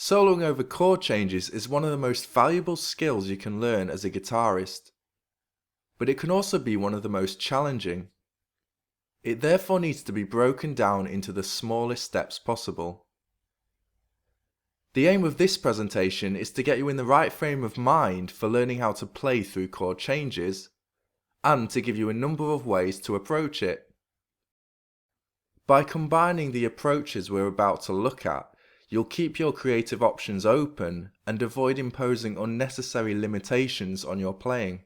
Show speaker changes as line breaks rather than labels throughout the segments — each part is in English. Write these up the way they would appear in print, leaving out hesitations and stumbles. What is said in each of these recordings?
Soloing over chord changes is one of the most valuable skills you can learn as a guitarist, but it can also be one of the most challenging. It therefore needs to be broken down into the smallest steps possible. The aim of this presentation is to get you in the right frame of mind for learning how to play through chord changes, and to give you a number of ways to approach it. By combining the approaches we're about to look at, you'll keep your creative options open and avoid imposing unnecessary limitations on your playing.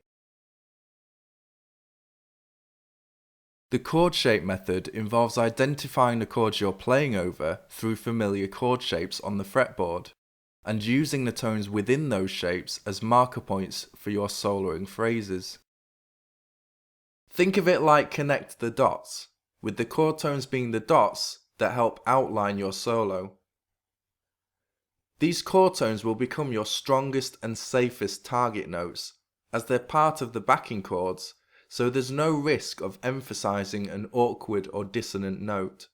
The chord shape method involves identifying the chords you're playing over through familiar chord shapes on the fretboard, and using the tones within those shapes as marker points for your soloing phrases. Think of it like connect the dots, with the chord tones being the dots that help outline your solo. These chord tones will become your strongest and safest target notes, as they're part of the backing chords, so there's no risk of emphasizing an awkward or dissonant note.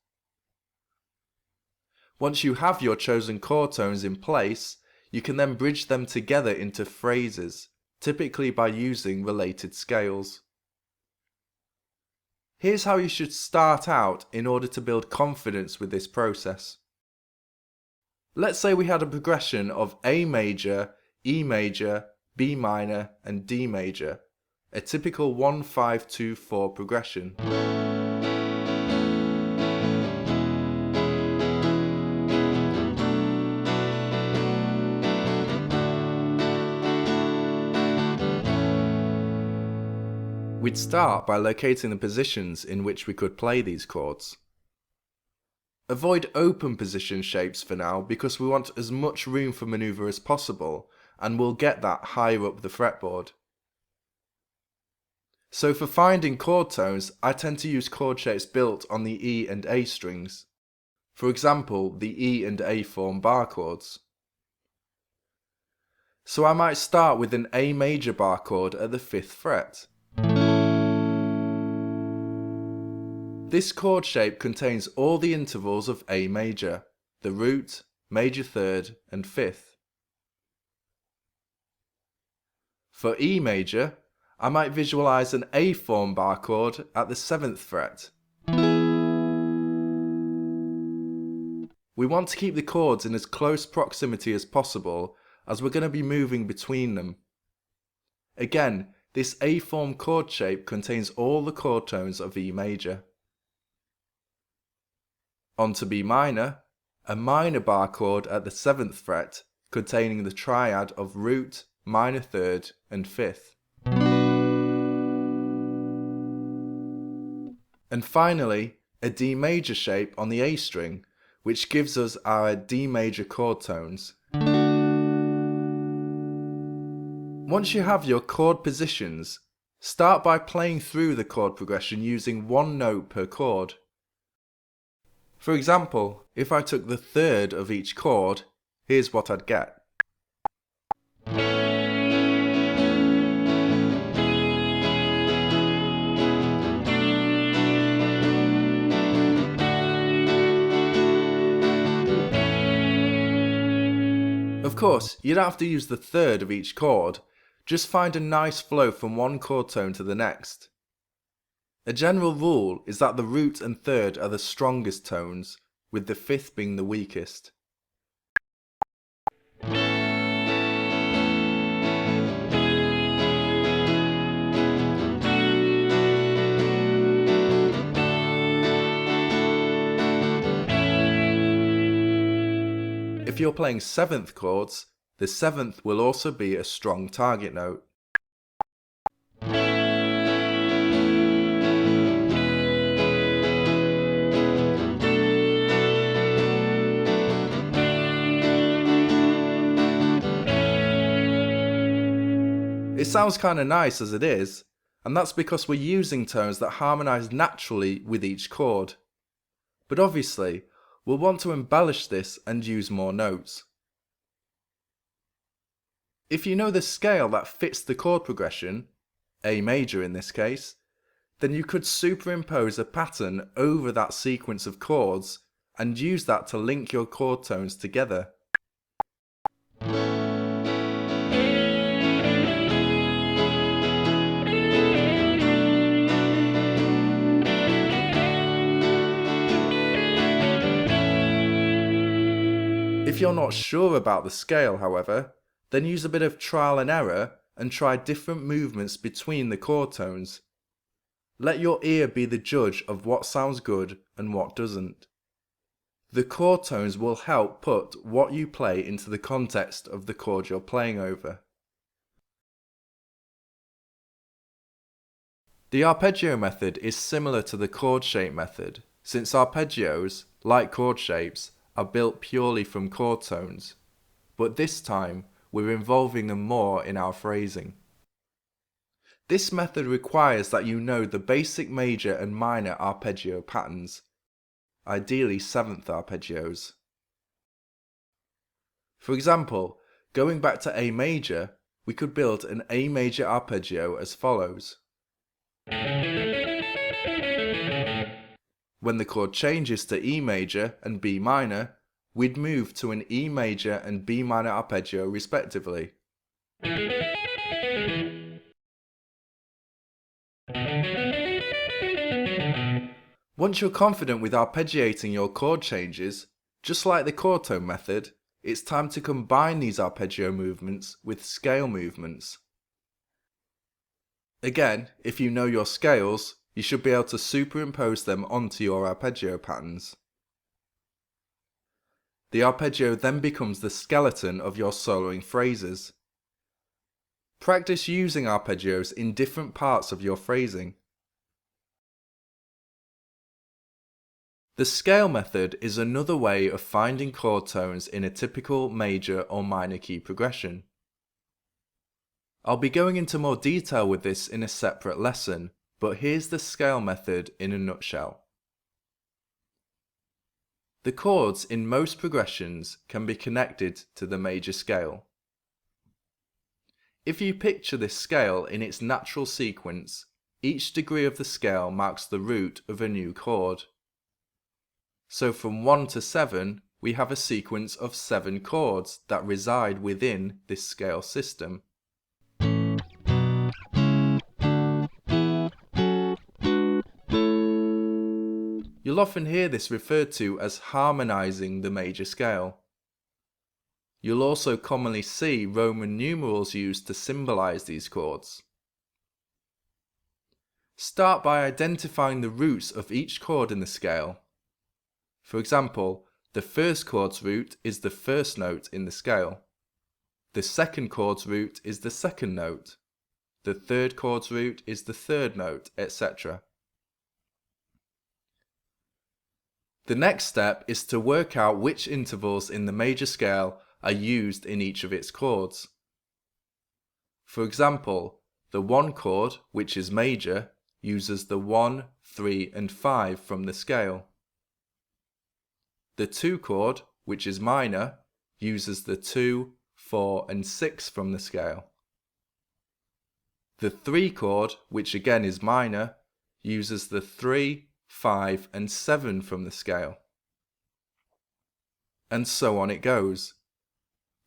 Once you have your chosen chord tones in place, you can then bridge them together into phrases, typically by using related scales. Here's how you should start out in order to build confidence with this process. Let's say we had a progression of A major, E major, B minor and D major, a typical 1-5-2-4 progression. We'd start by locating the positions in which we could play these chords. Avoid open position shapes for now because we want as much room for manoeuvre as possible, and we'll get that higher up the fretboard. So for finding chord tones, I tend to use chord shapes built on the E and A strings. For example, the E and A form bar chords. So I might start with an A major bar chord at the 5th fret. This chord shape contains all the intervals of A major, the root, major third and 5th. For E major, I might visualize an A form bar chord at the 7th fret. We want to keep the chords in as close proximity as possible, as we're going to be moving between them. Again, this A form chord shape contains all the chord tones of E major. On to B minor, a minor bar chord at the 7th fret containing the triad of root, minor third and 5th. And finally, a D major shape on the A string, which gives us our D major chord tones. Once you have your chord positions, start by playing through the chord progression using one note per chord. For example, if I took the third of each chord, here's what I'd get. Of course, you don't have to use the third of each chord, just find a nice flow from one chord tone to the next. A general rule is that the root and third are the strongest tones, with the 5th being the weakest. If you're playing 7th chords, the 7th will also be a strong target note. It sounds kinda nice as it is, and that's because we're using tones that harmonise naturally with each chord. But obviously, we'll want to embellish this and use more notes. If you know the scale that fits the chord progression, A major in this case, then you could superimpose a pattern over that sequence of chords and use that to link your chord tones together. If you're not sure about the scale, however, then use a bit of trial and error and try different movements between the chord tones. Let your ear be the judge of what sounds good and what doesn't. The chord tones will help put what you play into the context of the chord you're playing over. The arpeggio method is similar to the chord shape method, since arpeggios, like chord shapes, are built purely from chord tones, but this time we're involving them more in our phrasing. This method requires that you know the basic major and minor arpeggio patterns, ideally 7th arpeggios. For example, going back to A major, we could build an A major arpeggio as follows. When the chord changes to E major and B minor, we'd move to an E major and B minor arpeggio respectively. Once you're confident with arpeggiating your chord changes, just like the chord tone method, it's time to combine these arpeggio movements with scale movements. Again, if you know your scales, you should be able to superimpose them onto your arpeggio patterns. The arpeggio then becomes the skeleton of your soloing phrases. Practice using arpeggios in different parts of your phrasing. The scale method is another way of finding chord tones in a typical major or minor key progression. I'll be going into more detail with this in a separate lesson, but here's the scale method in a nutshell. The chords in most progressions can be connected to the major scale. If you picture this scale in its natural sequence, each degree of the scale marks the root of a new chord. So from 1 to 7, we have a sequence of 7 chords that reside within this scale system. You'll often hear this referred to as harmonizing the major scale. You'll also commonly see Roman numerals used to symbolize these chords. Start by identifying the roots of each chord in the scale. For example, the first chord's root is the first note in the scale. The second chord's root is the second note. The third chord's root is the third note, etc. The next step is to work out which intervals in the major scale are used in each of its chords. For example, the 1 chord, which is major, uses the 1, 3 and 5 from the scale. The 2 chord, which is minor, uses the 2, 4 and 6 from the scale. The 3 chord, which again is minor, uses the 3, 5 and 7 from the scale. And so on it goes.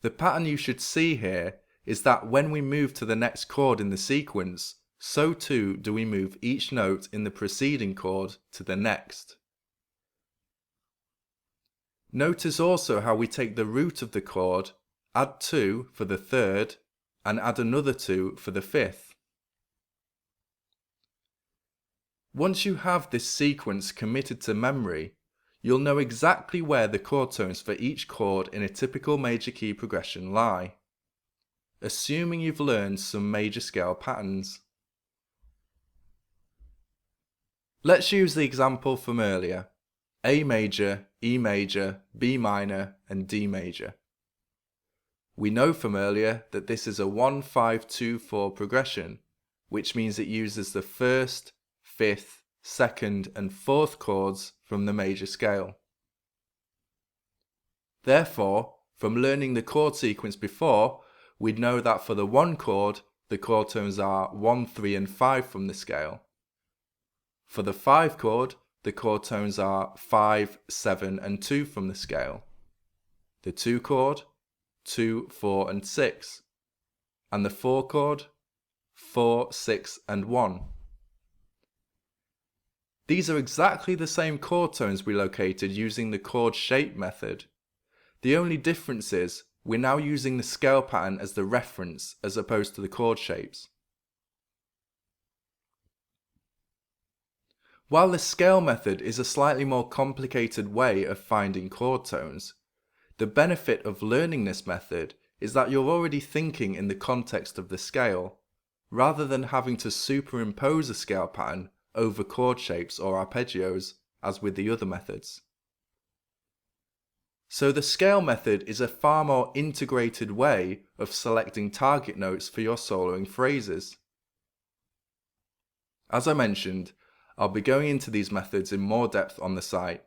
The pattern you should see here is that when we move to the next chord in the sequence, so too do we move each note in the preceding chord to the next. Notice also how we take the root of the chord, add 2 for the third, and add another 2 for the fifth. Once you have this sequence committed to memory, you'll know exactly where the chord tones for each chord in a typical major key progression lie, assuming you've learned some major scale patterns. Let's use the example from earlier: A major, E major, B minor and D major. We know from earlier that this is a 1-5-2-4 progression, which means it uses the first, fifth, second and fourth chords from the major scale. Therefore, from learning the chord sequence before, we'd know that for the 1 chord, the chord tones are 1, 3 and 5 from the scale. For the 5 chord, the chord tones are 5, 7 and 2 from the scale. The 2 chord, 2, 4 and 6. And the 4 chord, 4, 6 and 1. These are exactly the same chord tones we located using the chord shape method. The only difference is we're now using the scale pattern as the reference as opposed to the chord shapes. While the scale method is a slightly more complicated way of finding chord tones, the benefit of learning this method is that you're already thinking in the context of the scale, rather than having to superimpose a scale pattern over chord shapes or arpeggios as with the other methods. So the scale method is a far more integrated way of selecting target notes for your soloing phrases. As I mentioned, I'll be going into these methods in more depth on the site.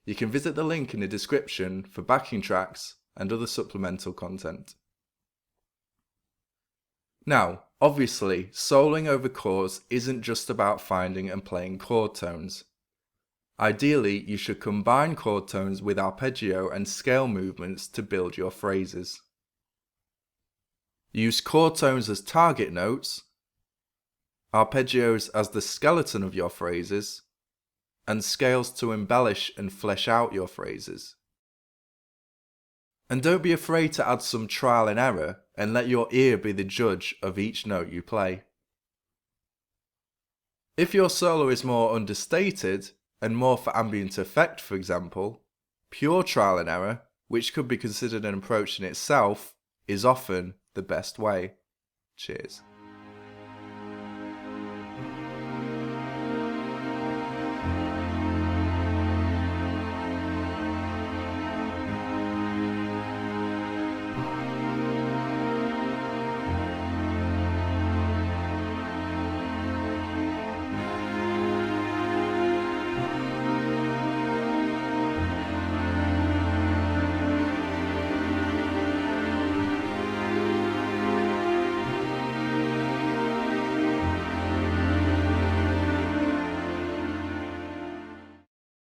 You can visit the link in the description for backing tracks and other supplemental content. Now, obviously, soloing over chords isn't just about finding and playing chord tones. Ideally, you should combine chord tones with arpeggio and scale movements to build your phrases. Use chord tones as target notes, arpeggios as the skeleton of your phrases, and scales to embellish and flesh out your phrases. And don't be afraid to add some trial and error and let your ear be the judge of each note you play. If your solo is more understated and more for ambient effect, for example, pure trial and error, which could be considered an approach in itself, is often the best way. Cheers.